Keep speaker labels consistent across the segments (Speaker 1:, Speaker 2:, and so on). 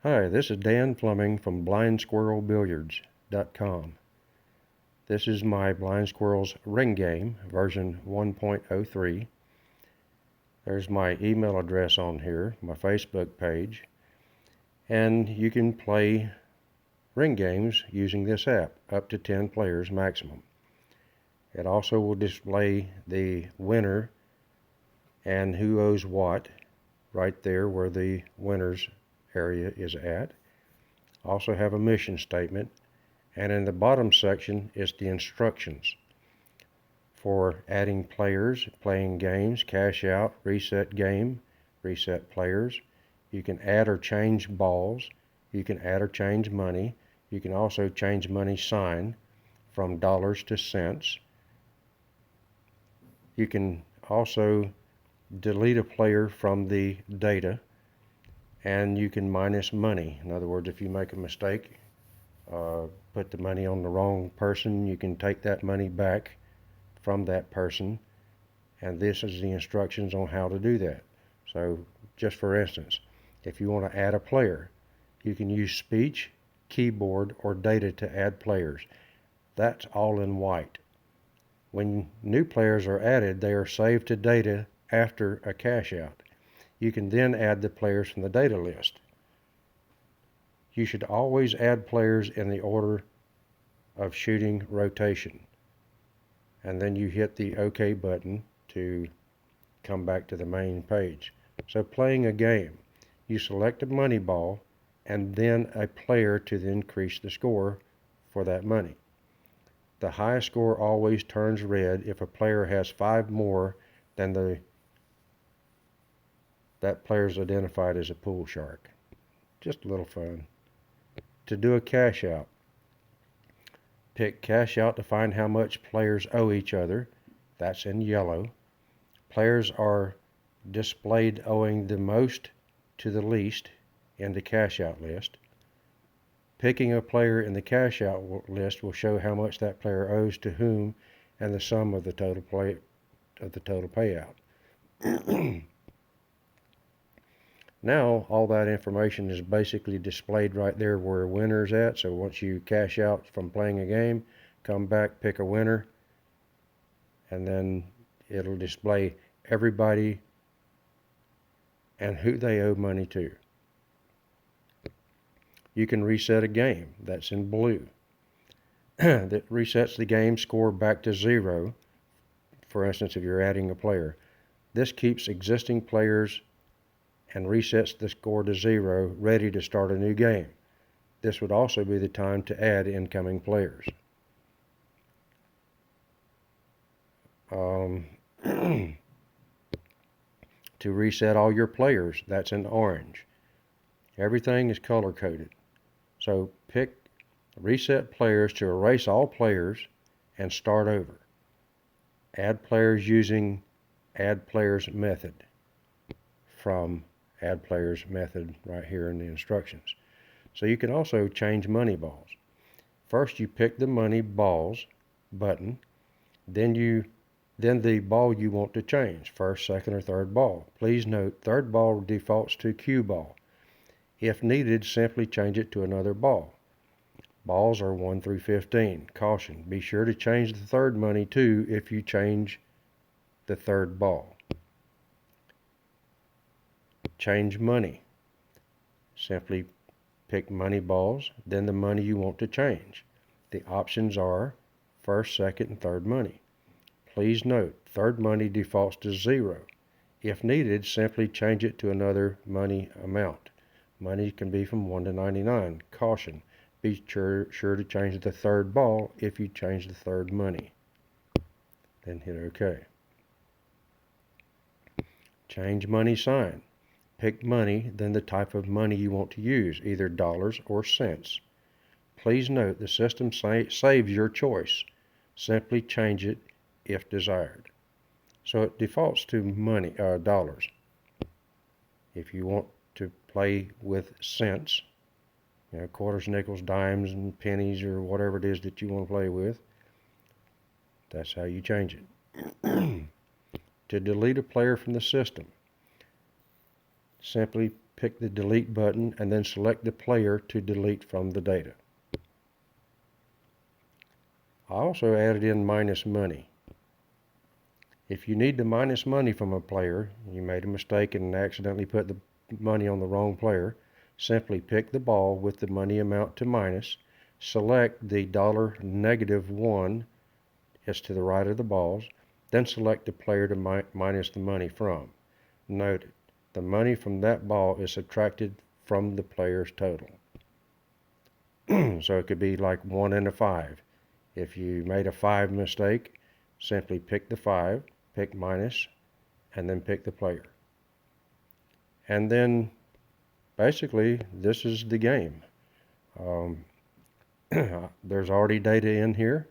Speaker 1: Hi, this is Dan Fleming from BlindSquirrelBilliards.com. This is my Blind Squirrels ring game, version 1.03. There's my email address on here, my Facebook page, and you can play ring games using this app, up to 10 players maximum. It also will display the winner and who owes what right there where the winners area is at. Also have a mission statement, and in the bottom section is the instructions for adding players, playing games, cash out, reset game, reset players. You can add or change balls. You can add or change money. You can also change money sign from dollars to cents. You can also delete a player from the data, and you can minus money. In other words, if you make a mistake, put the money on the wrong person, you can take that money back from that person, and this is the instructions on how to do that. So just for instance, if you want to add a player, you can use speech, keyboard, or data to add players. That's all in white. When new players are added, they are saved to data after a cash out. You can then add the players from the data list. You should always add players in the order of shooting rotation, and then you hit the OK button to come back to the main page. So playing a game, you select a money ball and then a player to increase the score for that money. The highest score always turns red if a player has 5 more than that player is identified as a pool shark. Just a little fun. To do a cash out, pick cash out to find how much players owe each other. That's in yellow. Players are displayed owing the most to the least in the cash out list. Picking a player in the cash out list will show how much that player owes to whom and the sum of the total payout. Now all that information is basically displayed right there where a winner's at. So once you cash out from playing a game, come back, pick a winner, and then it'll display everybody and who they owe money to. You can reset a game. That's in blue. That resets the game score back to 0, for instance, if you're adding a player. This keeps existing players and resets the score to 0, ready to start a new game. This would also be the time to add incoming players. To reset all your players, that's in orange. Everything is color-coded. So pick reset players to erase all players and start over. Add players using add players method from add players method right here in the instructions. So you can also change money balls. First you pick the money balls button, then the ball you want to change, first, second, or third ball. Please note, third ball defaults to cue ball. If needed, simply change it to another ball. Balls are 1 through 15. Caution, be sure to change the third money too if you change the third ball. Change money. Simply pick money balls, then the money you want to change. The options are first, second, and third money. Please note, third money defaults to 0. If needed, simply change it to another money amount. Money can be from 1 to 99. Caution, be sure to change the third ball if you change the third money. Then hit OK. Change money sign. Pick money, then the type of money you want to use, either dollars or cents. Please note the system saves your choice. Simply change it if desired. So it defaults to money, dollars. If you want to play with cents, quarters, nickels, dimes, and pennies, or whatever it is that you want to play with, that's how you change it. To delete a player from the system, simply pick the delete button, and then select the player to delete from the data. I also added in minus money. If you need to minus money from a player, you made a mistake and accidentally put the money on the wrong player, simply pick the ball with the money amount to minus, select the $-1 is to the right of the balls, then select the player to minus the money from. Note, the money from that ball is subtracted from the player's total. So it could be like 1 and a 5. If you made a 5 mistake, simply pick the 5, pick minus, and then pick the player. And then basically this is the game. There's already data in here.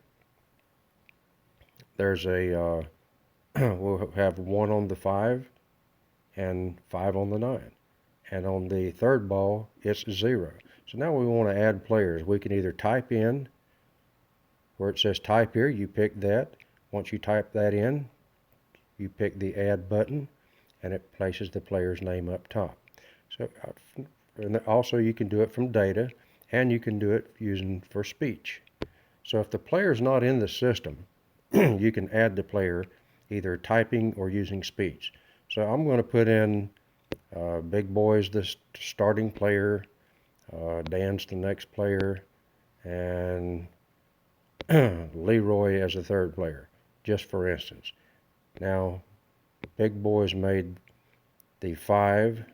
Speaker 1: There's a we'll have 1 on the 5 and 5 on the 9, and on the third ball it's 0. So now we want to add players. We can either type in where it says type here, you pick that. Once you type that in, you pick the add button, and it places the player's name up top. So and also you can do it from data, and you can do it using for speech. So if the player's not in the system, you can add the player either typing or using speech. So I'm going to put in Big Boy's the starting player, Dan's the next player, and Leroy as the third player, just for instance. Now, Big Boy's made the 5.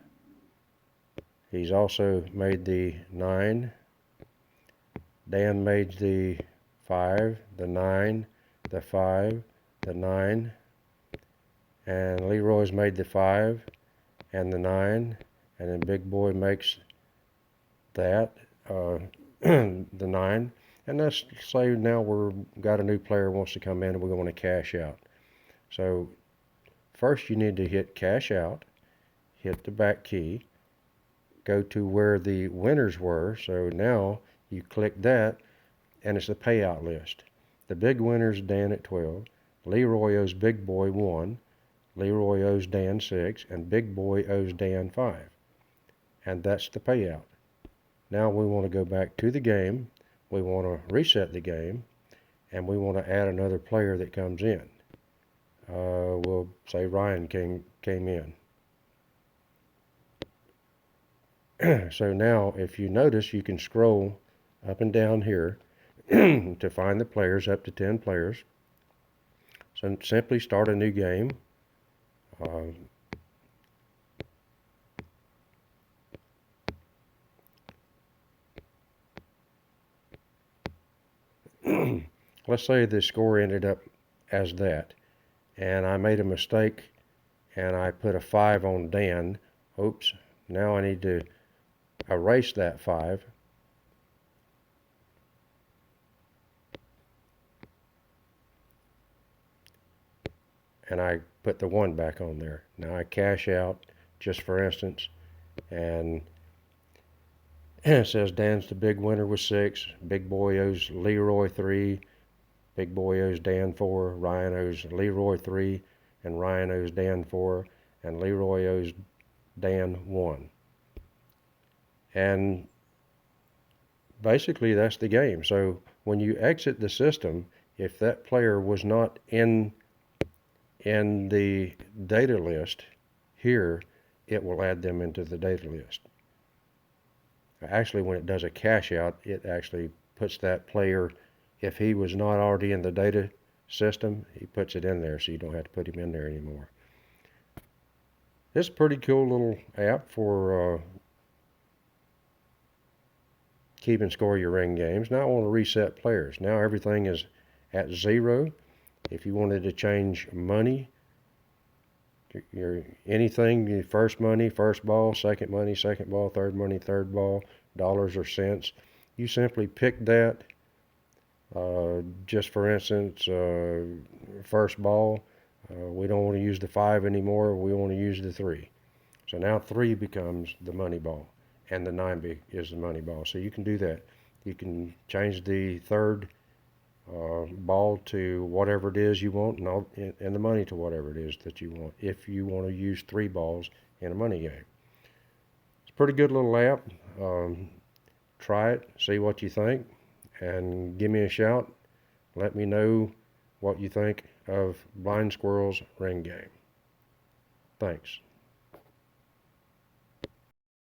Speaker 1: He's also made the 9. Dan made the 5, the 9, the 5, the 9. And Leroy's made the 5 and the 9. And then Big Boy makes that, the 9. And let's say now we've got a new player wants to come in and we want to cash out. So first you need to hit cash out, hit the back key, go to where the winners were. So now you click that and it's the payout list. The big winner's Dan at 12, Leroy owes Big Boy 1, Leroy owes Dan 6, and Big Boy owes Dan 5. And that's the payout. Now we want to go back to the game, we want to reset the game, and we want to add another player that comes in. We'll say Ryan came in. So now if you notice, you can scroll up and down here to find the players, up to 10 players. So simply start a new game. Let's say the score ended up as that, and I made a mistake and I put a 5 on Dan. Oops, now I need to erase that 5. And I put the 1 back on there. Now I cash out, just for instance, and it says Dan's the big winner with 6, Big Boy owes Leroy 3, Big Boy owes Dan 4, Ryan owes Leroy 3, and Ryan owes Dan 4, and Leroy owes Dan 1. And basically that's the game. So when you exit the system, if that player was not in the data list here, it will add them into the data list. Actually, when it does a cash out, it actually puts that player, if he was not already in the data system, he puts it in there, so you don't have to put him in there anymore. This is a pretty cool little app for keeping score of your ring games. Now I want to reset players. Now everything is at 0. If you wanted to change money, anything, your first money, first ball, second money, second ball, third money, third ball, dollars or cents, you simply pick that. Just for instance, first ball, we don't want to use the 5 anymore, we want to use the 3. So now 3 becomes the money ball, and the 9 is the money ball. So you can do that. You can change the third ball to whatever it is you want, and the money to whatever it is that you want, if you want to use 3 balls in a money game. It's pretty good little app. Try it, see what you think, and give me a shout. Let me know what you think of Blind Squirrel's ring game. Thanks.